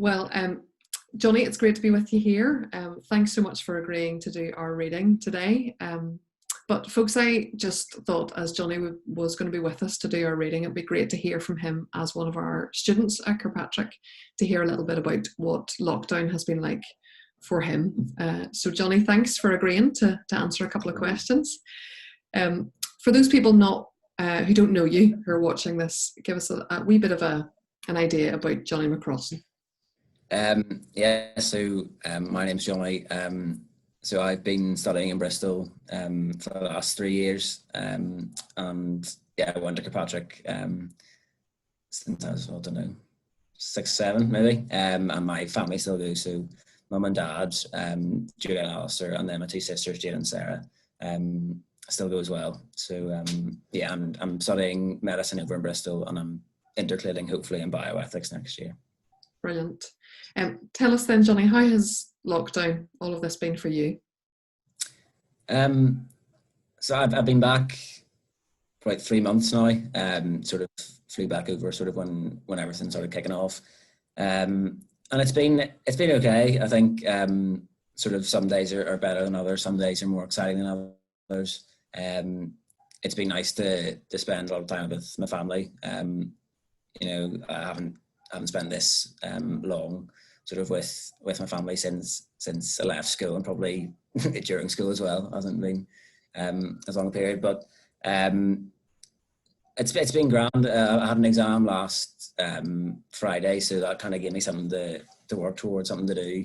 Well, Jonny, it's great to be with you here. Thanks so much for agreeing to do our reading today. But folks, I just thought as Jonny was going to be with us to do our reading, it'd be great to hear from him as one of our students at Kirkpatrick, to hear a little bit about what lockdown has been like for him. So Jonny, thanks for agreeing to answer a couple of questions. For those people who don't know you, who are watching this, give us a wee bit of an idea about Jonny McCrossan. My name's Jonny. So I've been studying in Bristol for the last 3 years, and I went to Kirkpatrick since I was, 6, 7 maybe, and my family still do. So mum and dad, Julia and Alistair, and then my 2 sisters, Jane and Sarah, still go as well. So I'm studying medicine over in Bristol, and I'm intercalating hopefully in bioethics next year. Brilliant. Tell us then, Jonny, how has lockdown, all of this been for you? So I've been back for like 3 months now. Sort of flew back over sort of when everything started kicking off, and it's been okay. I think sort of some days are better than others. Some days are more exciting than others. It's been nice to spend a lot of time with my family. I haven't spent this long sort of with my family since I left school, and probably during school as well. It hasn't been as long a period, but it's been grand. I had an exam last Friday, so that kind of gave me something to work towards, something to do,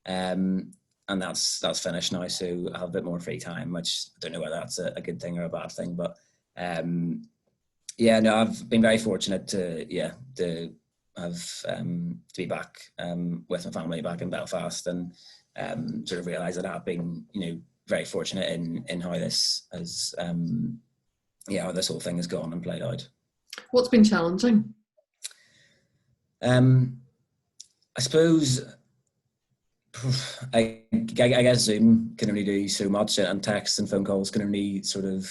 and that's finished now. So I have a bit more free time, which I don't know whether that's a good thing or a bad thing, but I've been very fortunate to be back with my family back in Belfast, and sort of realise that I've been very fortunate in how this has how this whole thing has gone and played out. What's been challenging? I suppose I guess Zoom can only do so much, and texts and phone calls can only sort of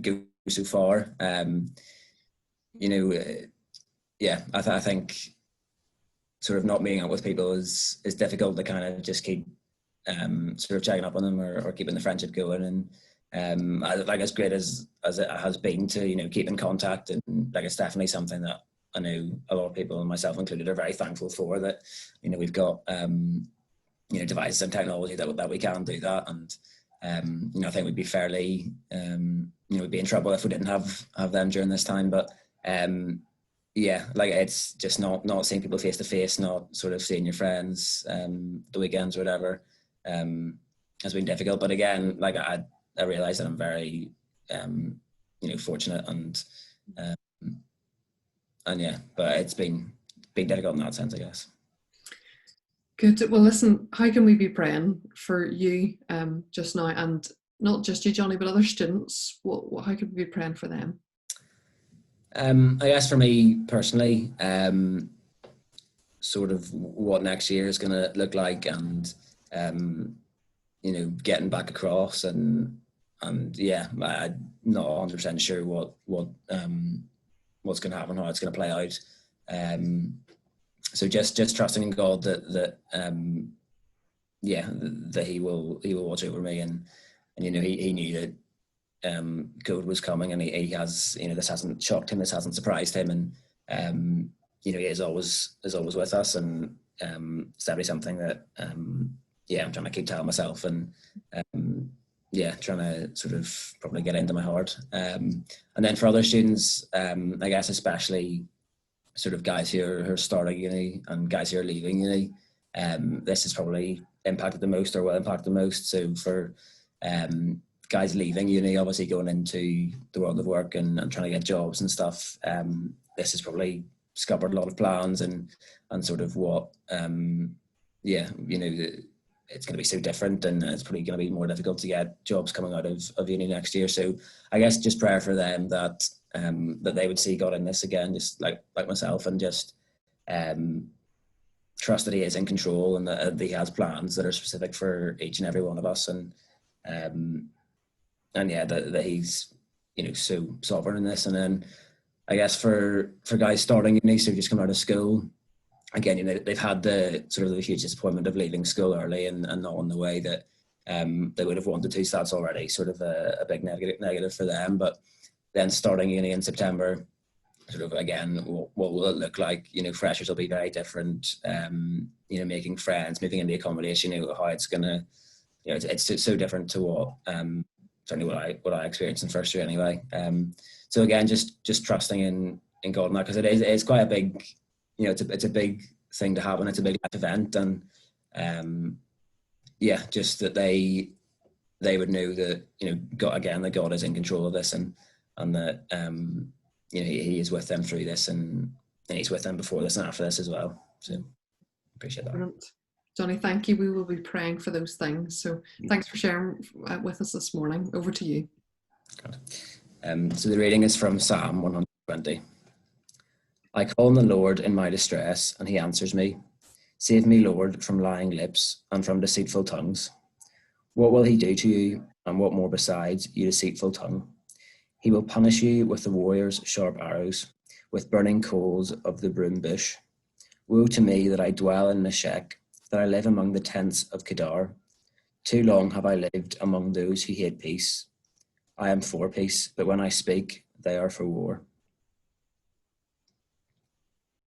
go so far. I think sort of not meeting up with people is difficult to kind of just keep sort of checking up on them or keeping the friendship going. And as great as it has been to keep in contact, and it's definitely something that I know a lot of people, and myself included, are very thankful for, that we've got devices and technology that we can do that. And I think we'd be fairly we'd be in trouble if we didn't have them during this time. But it's just not seeing people face to face, not sort of seeing your friends the weekends or whatever, has been difficult. But again, I realise that I'm very fortunate, but it's been difficult in that sense, I guess. Good. Well, listen, how can we be praying for you just now, and not just you, Jonny, but other students? How could we be praying for them? I guess for me personally, sort of what next year is going to look like, and getting back across, and I'm not 100% sure what's going to happen, how it's going to play out. So just trusting in God that He will watch over me, and He knew that COVID was coming, and he has, this hasn't shocked him, this hasn't surprised him, and He is always with us, and it's definitely something that I'm trying to keep telling myself, and trying to sort of probably get into my heart. And then for other students, I guess especially sort of guys who are starting uni and guys who are leaving uni, this has probably impacted the most, or will impact the most. So for guys leaving uni, obviously going into the world of work and trying to get jobs and stuff, this has probably scuppered a lot of plans, and sort of what it's going to be so different, and it's probably going to be more difficult to get jobs coming out of uni next year. So I guess just prayer for them that they would see God in this again, just like myself, and just trust that He is in control, and that He has plans that are specific for each and every one of us, and that He's so sovereign in this. And then I guess for guys starting uni, so just come out of school, again, you know, they've had the sort of the huge disappointment of leaving school early and not in the way that they would have wanted to. So that's already sort of a big negative for them. But then starting uni in September, sort of again, what will it look like? You know, freshers will be very different. You know, making friends, moving into accommodation, you know, how it's gonna, you know, it's so different to what certainly what I experienced in first year anyway. So again, just trusting in God now, because it's quite a big, you know, it's a big thing to happen. It's a big life event, and yeah, just that they would know that, you know, that God is in control of this, and that you know, he is with them through this, and he's with them before this and after this as well. So appreciate that. Brilliant. Jonny, thank you. We will be praying for those things. So thanks for sharing with us this morning. Over to you. So the reading is from Psalm 120. I call on the Lord in my distress, and he answers me. Save me, Lord, from lying lips and from deceitful tongues. What will he do to you, and what more besides, you deceitful tongue? He will punish you with the warrior's sharp arrows, with burning coals of the broom bush. Woe to me that I dwell in Meshech, that I live among the tents of Kedar. Too long have I lived among those who hate peace. I am for peace, but when I speak, they are for war.